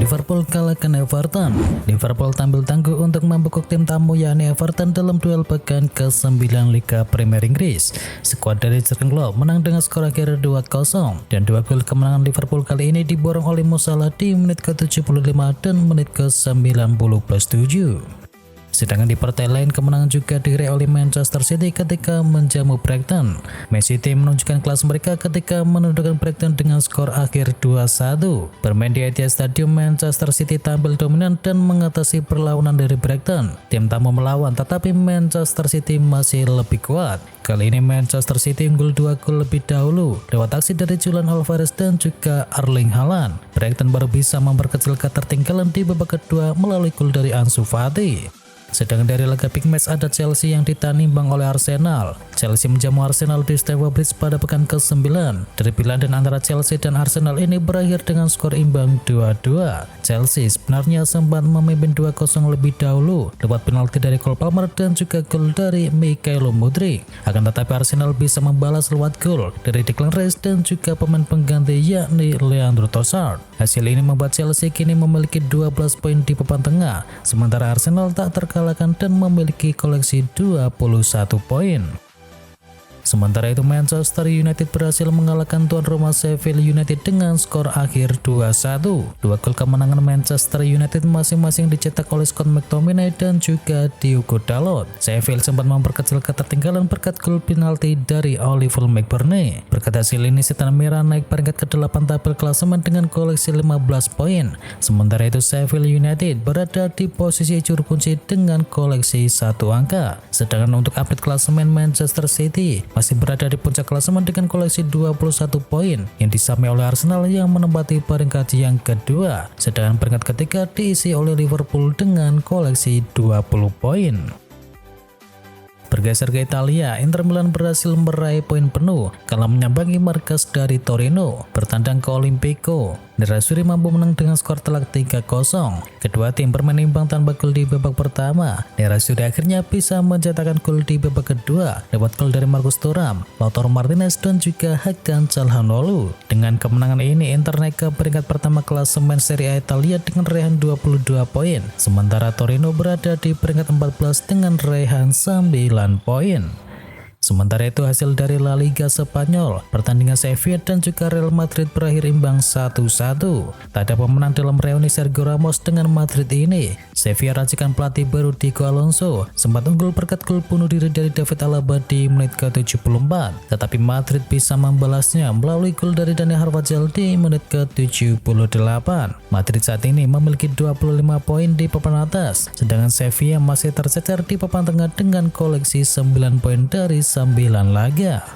Liverpool kalahkan Everton. Liverpool tampil tangguh untuk membekuk tim tamu yakni Everton dalam duel pekan ke-9 Liga Premier Inggris. Skuad dari Jurgen Klopp menang dengan skor akhir 2-0 dan dua gol kemenangan Liverpool kali ini diborong oleh Mo Salah di menit ke-75 dan menit ke-90+7. Sedangkan di partai lain kemenangan juga diraih oleh Manchester City ketika menjamu Brighton. Man City menunjukkan kelas mereka ketika menundukkan Brighton dengan skor akhir 2-1. Bermain di Etihad Stadium, Manchester City tampil dominan dan mengatasi perlawanan dari Brighton. Tim tamu melawan tetapi Manchester City masih lebih kuat. Kali ini Manchester City unggul 2 gol lebih dahulu lewat aksi dari Julian Alvarez dan juga Erling Haaland. Brighton baru bisa memperkecil ketertinggalan di babak kedua melalui gol dari Ansu Fati. Sedangkan dari laga big match ada Chelsea yang ditanimbang oleh Arsenal. Chelsea menjamu Arsenal di Stamford Bridge pada pekan ke-9. Derby London antara Chelsea dan Arsenal ini berakhir dengan skor imbang 2-2. Chelsea sebenarnya sempat memimpin 2-0 lebih dahulu lewat penalti dari Cole Palmer dan juga gol dari Mykhailo Mudryk. Akan tetapi Arsenal bisa membalas lewat gol dari Declan Rice dan juga pemain pengganti yakni Leandro Trossard. Hasil ini membuat Chelsea kini memiliki 12 poin di papan tengah, sementara Arsenal tak terkalahkan dan memiliki koleksi 21 poin. Sementara itu Manchester United berhasil mengalahkan tuan rumah Sheffield United dengan skor akhir 2-1. Dua gol kemenangan Manchester United masing-masing dicetak oleh Scott McTominay dan juga Diogo Dalot. Sheffield sempat memperkecil ketertinggalan berkat gol penalti dari Oliver McBurnie. Berkat hasil ini Setan Merah naik peringkat ke-8 tabel klasemen dengan koleksi 15 poin. Sementara itu Sheffield United berada di posisi juru kunci dengan koleksi 1 angka. Sedangkan untuk update klasemen Manchester City masih berada di puncak klasemen dengan koleksi 21 poin yang disamai oleh Arsenal yang menempati peringkat yang kedua. Sedangkan peringkat ketiga diisi oleh Liverpool dengan koleksi 20 poin. Bergeser ke Italia, Inter Milan berhasil meraih poin penuh kala menyambangi markas dari Torino. Bertandang ke Olimpico, Nerazzurri mampu menang dengan skor telak 3-0. Kedua tim bermain imbang tanpa gol di babak pertama. Nerazzurri akhirnya bisa mencetakkan gol di babak kedua lewat gol dari Marcus Thuram, Lautaro Martinez dan juga Hakan Calhanoglu. Dengan kemenangan ini Inter naik ke peringkat pertama klasemen Serie A Italia dengan raihan 22 poin. Sementara Torino berada di peringkat 14 dengan raihan 9 poin. Sementara itu hasil dari La Liga Spanyol, pertandingan Sevilla dan juga Real Madrid berakhir imbang 1-1. Tak ada pemenang dalam reuni Sergio Ramos dengan Madrid ini. Sevilla racikan pelatih baru Diego Alonso sempat unggul berkat gol bunuh diri dari David Alaba di menit ke-74. Tetapi Madrid bisa membalasnya melalui gol dari Dani Carvajal di menit ke-78. Madrid saat ini memiliki 25 poin di papan atas, sedangkan Sevilla masih tercecer di papan tengah dengan koleksi 9 poin dari 9 laga.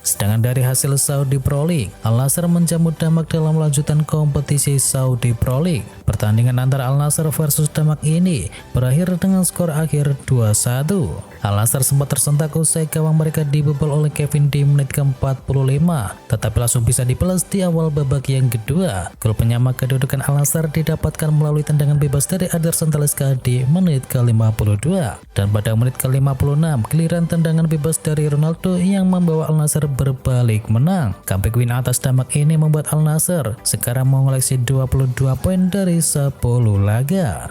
Sedangkan dari hasil Saudi Pro League, Al Nassr menjamu Damak dalam lanjutan kompetisi Saudi Pro League. Pertandingan antara Al Nassr versus Damak ini berakhir dengan skor akhir 2-1. Al Nassr sempat tersentak usai gawang mereka dibobol oleh Kevin di menit ke-45, tetapi langsung bisa dibalas di awal babak yang kedua. Gol penyama kedudukan Al Nassr didapatkan melalui tendangan bebas dari Ederson Talisca di menit ke-52. Dan pada menit ke-56, giliran tendangan bebas dari Ronaldo yang membawa Al Nassr berbalik menang. Comeback win atas Damak ini membuat Al Nassr sekarang mengoleksi 22 poin dari 10 laga.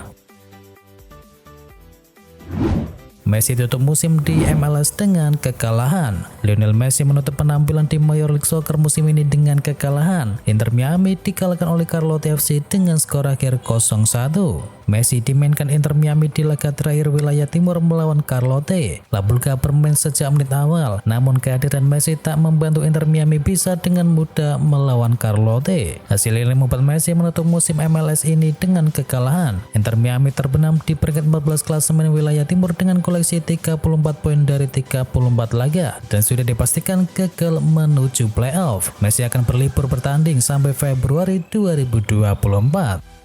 Messi tutup musim di MLS dengan kekalahan. Lionel Messi menutup penampilan di Major League Soccer musim ini dengan kekalahan. Inter Miami dikalahkan oleh Charlotte FC dengan skor akhir 0-1. Messi dimainkan Inter Miami di laga terakhir wilayah timur melawan Charlotte. La Pulga bermain sejak menit awal, namun kehadiran Messi tak membantu Inter Miami bisa dengan mudah melawan Charlotte. Hasil ini membuat Messi menutup musim MLS ini dengan kekalahan. Inter Miami terbenam di peringkat 14 klasemen wilayah timur dengan koleksi 34 poin dari 34 laga dan sudah dipastikan gagal menuju playoff. Messi akan berlibur bertanding sampai Februari 2024.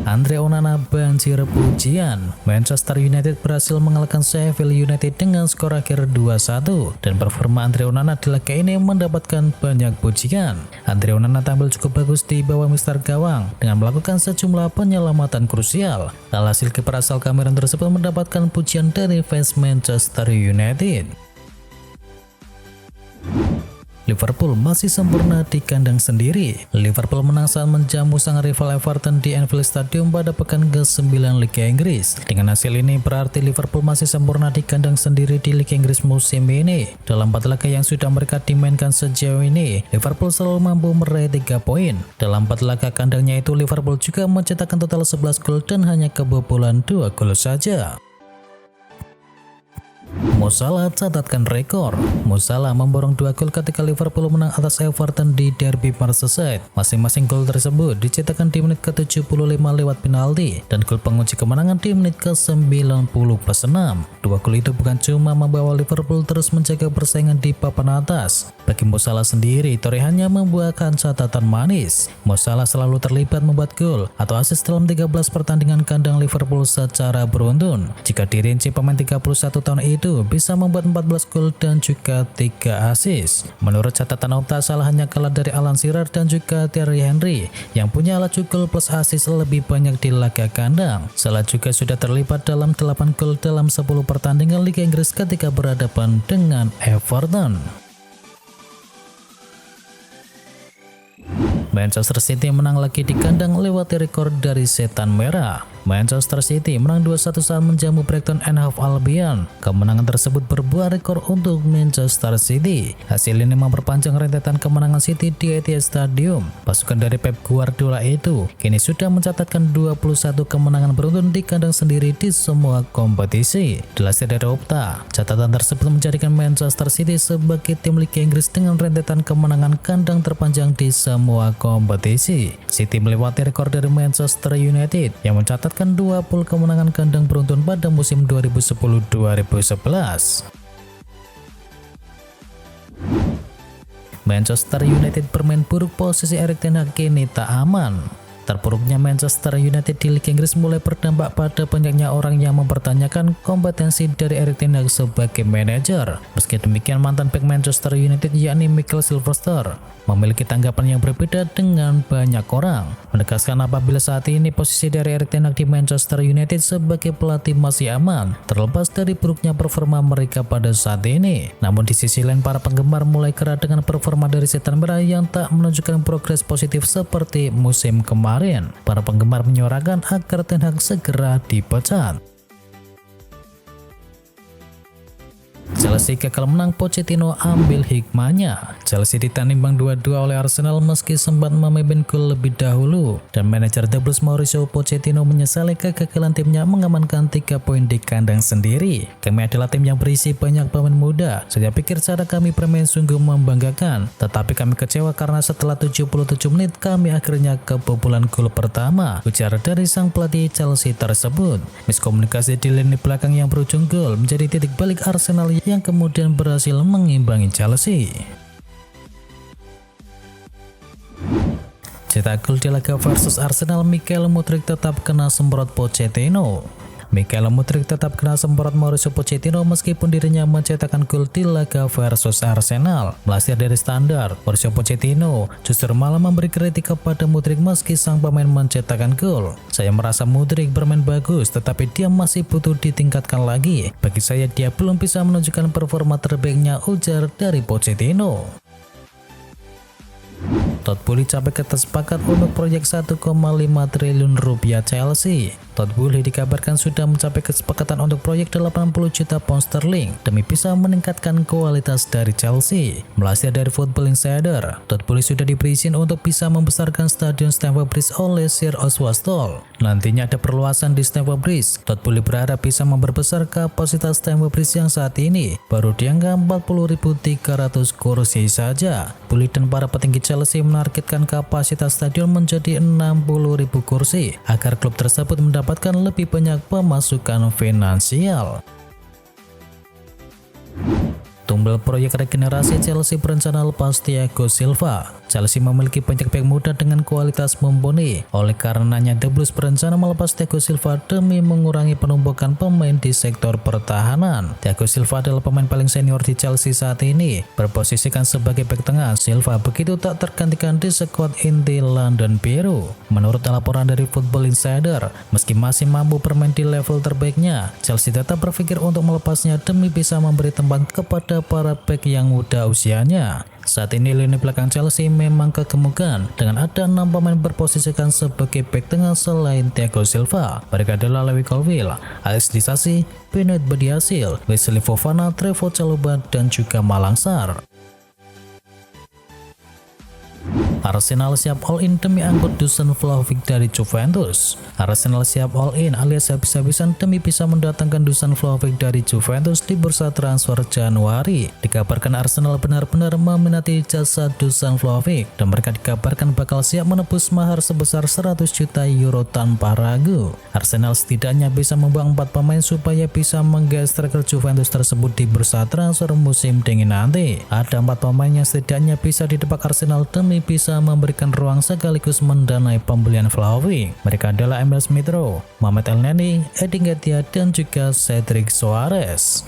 Andre Onana banjir pujian. Manchester United berhasil mengalahkan Sheffield United dengan skor akhir 2-1 dan performa Andre Onana di laga ini mendapatkan banyak pujian. Andre Onana tampil cukup bagus di bawah mister gawang dengan melakukan sejumlah penyelamatan krusial. Alhasil kiper asal Kamerun tersebut mendapatkan pujian dari fans Manchester United. Liverpool masih sempurna di kandang sendiri. Liverpool menang saat menjamu sang rival Everton di Anfield Stadium pada pekan ke-9 Liga Inggris. Dengan hasil ini berarti Liverpool masih sempurna di kandang sendiri di Liga Inggris musim ini. Dalam 4 laga yang sudah mereka dimainkan sejauh ini, Liverpool selalu mampu meraih 3 poin. Dalam 4 laga kandangnya itu, Liverpool juga mencetakkan total 11 gol dan hanya kebobolan 2 gol saja. Mo Salah catatkan rekor. Mo Salah memborong 2 gol ketika Liverpool menang atas Everton di Derby Merseyside. Masing-masing gol tersebut dicetakkan di menit ke-75 lewat penalti dan gol pengunci kemenangan di menit ke-90 plus 6. 2 gol itu bukan cuma membawa Liverpool terus menjaga persaingan di papan atas. Bagi Mo Salah sendiri, torehannya membuahkan catatan manis. Mo Salah selalu terlibat membuat gol atau assist dalam 13 pertandingan kandang Liverpool secara beruntun. Jika dirinci, pemain 31 tahun itu bisa membuat 14 gol dan juga 3 assist. Menurut catatan Opta, Salah hanya kalah dari Alan Shearer dan juga Thierry Henry yang punya laju gol plus assist lebih banyak di laga kandang. Salah juga sudah terlibat dalam 8 gol dalam 10 pertandingan Liga Inggris ketika berhadapan dengan Everton. Manchester City menang lagi di kandang lewat rekor dari Setan Merah. Manchester City menang 2-1 saat menjamu Brighton and Hove Albion. Kemenangan tersebut berbuah rekor untuk Manchester City. Hasil ini memperpanjang rentetan kemenangan City di Etihad Stadium. Pasukan dari Pep Guardiola itu kini sudah mencatatkan 21 kemenangan beruntun di kandang sendiri di semua kompetisi. Dilansir dari Opta, catatan tersebut menjadikan Manchester City sebagai tim Liga Inggris dengan rentetan kemenangan kandang terpanjang di semua kompetisi. City melewati rekor dari Manchester United yang mencatatkan 20 kemenangan kandang beruntun pada musim 2010-2011. Manchester United bermain buruk, posisi Erik ten Hag kini tak aman. Terpuruknya Manchester United di Liga Inggris mulai berdampak pada banyaknya orang yang mempertanyakan kompetensi dari Erik ten Hag sebagai manajer. Meski demikian, mantan bek Manchester United yakni Michael Silverstone memiliki tanggapan yang berbeda dengan banyak orang, menegaskan apabila saat ini posisi dari Erik ten Hag di Manchester United sebagai pelatih masih aman terlepas dari buruknya performa mereka pada saat ini. Namun di sisi lain, para penggemar mulai gerah dengan performa dari Setan Merah yang tak menunjukkan progres positif seperti musim kemarin. Para penggemar menyuarakan agar Ten Hag segera dipecat. Chelsea gagal menang, Pochettino ambil hikmahnya. Chelsea ditahan imbang 2-2 oleh Arsenal meski sempat memimpin gol lebih dahulu, dan manajer The Blues Mauricio Pochettino menyesali kegagalan timnya mengamankan 3 poin di kandang sendiri. Kami adalah tim yang berisi banyak pemain muda. Saya pikir cara kami bermain sungguh membanggakan, tetapi kami kecewa karena setelah 77 menit kami akhirnya kebobolan gol pertama, ujar dari sang pelatih Chelsea tersebut. Miskomunikasi di lini belakang yang berujung gol menjadi titik balik Arsenal yang kemudian berhasil mengimbangi Chelsea. Cetak gol di laga versus Arsenal, Michael Mudryk tetap kena semprot Pochettino. Michael Mudryk tetap kena semprot Mauricio Pochettino meskipun dirinya mencetakkan gol di laga versus Arsenal. Melansir dari Standard, Mauricio Pochettino justru malah memberi kritik kepada Mudryk meski sang pemain mencetakkan gol. Saya merasa Mudryk bermain bagus, tetapi dia masih butuh ditingkatkan lagi. Bagi saya dia belum bisa menunjukkan performa terbaiknya, ujar dari Pochettino. Todd Boehly capai kesepakatan untuk proyek 1,5 triliun rupiah Chelsea. Todd Boehly dikabarkan sudah mencapai kesepakatan untuk proyek 80 juta pound sterling demi bisa meningkatkan kualitas dari Chelsea. Melansir dari Football Insider, Todd Boehly sudah diberi izin untuk bisa membesarkan stadion Stamford Bridge oleh Sir Oswald. Nantinya ada perluasan di Stamford Bridge. Todd Boehly berharap bisa memperbesar kapasitas Stamford Bridge yang saat ini baru di angka 40.300 kursi saja. Boehly dan para petinggi Chelsea menargetkan kapasitas stadion menjadi 60.000 kursi agar klub tersebut mendapatkan lebih banyak pemasukan finansial. Tumbal proyek regenerasi Chelsea berencana lepas Thiago Silva. Chelsea memiliki banyak bek muda dengan kualitas mumpuni. Oleh karenanya, The Blues berencana melepas Thiago Silva demi mengurangi penumpukan pemain di sektor pertahanan. Thiago Silva adalah pemain paling senior di Chelsea saat ini. Berposisikan sebagai bek tengah, Silva begitu tak tergantikan di skuad inti London Biru. Menurut laporan dari Football Insider, meski masih mampu bermain di level terbaiknya, Chelsea tetap berpikir untuk melepasnya demi bisa memberi tempat kepada para bek yang muda usianya. Saat ini lini belakang Chelsea memang kegemukan dengan ada 6 pemain berposisikan sebagai bek tengah selain Thiago Silva. Mereka adalah Lewi Colwill, Alex Disasi, Benoit Badiashile, Wesley Fofana, Trevoh Chalobah, dan juga Malang Sarr. Arsenal siap all-in demi angkut Dusan Vlahovic dari Juventus. Arsenal siap all-in alias habis-habisan demi bisa mendatangkan Dusan Vlahovic dari Juventus di bursa transfer Januari. Dikabarkan Arsenal benar-benar meminati jasa Dusan Vlahovic dan mereka dikabarkan bakal siap menebus mahar sebesar 100 juta euro tanpa ragu. Arsenal setidaknya bisa membuang 4 pemain supaya bisa menggait striker Juventus tersebut di bursa transfer musim dingin nanti. Ada 4 pemain yang setidaknya bisa ditebak Arsenal demi bisa memberikan ruang sekaligus mendanai pembelian Vlahovic. Mereka adalah Emil Smith Rowe, Mohamed Elneny, Eddie Nketiah, dan juga Cedric Soares.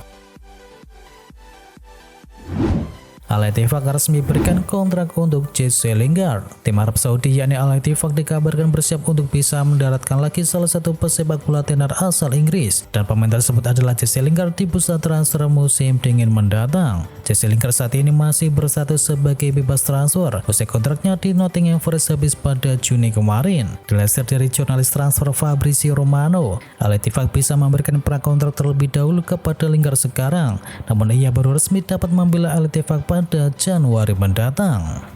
Al-Ettifaq resmi berikan kontrak untuk Jesse Lingard. Tim Arab Saudi yakni Al-Ettifaq dikabarkan bersiap untuk bisa mendaratkan lagi salah satu pesepak bola tenar asal Inggris, dan pemain tersebut adalah Jesse Lingard di bursa transfer musim dingin mendatang. Jesse Lingard saat ini masih berstatus sebagai bebas transfer. Usai kontraknya di Nottingham Forest habis pada Juni kemarin. Dilansir dari jurnalis transfer Fabrizio Romano, Al-Ettifaq bisa memberikan prakontrak terlebih dahulu kepada Lingard sekarang, namun ia baru resmi dapat membela Al-Ettifaq pada Januari mendatang.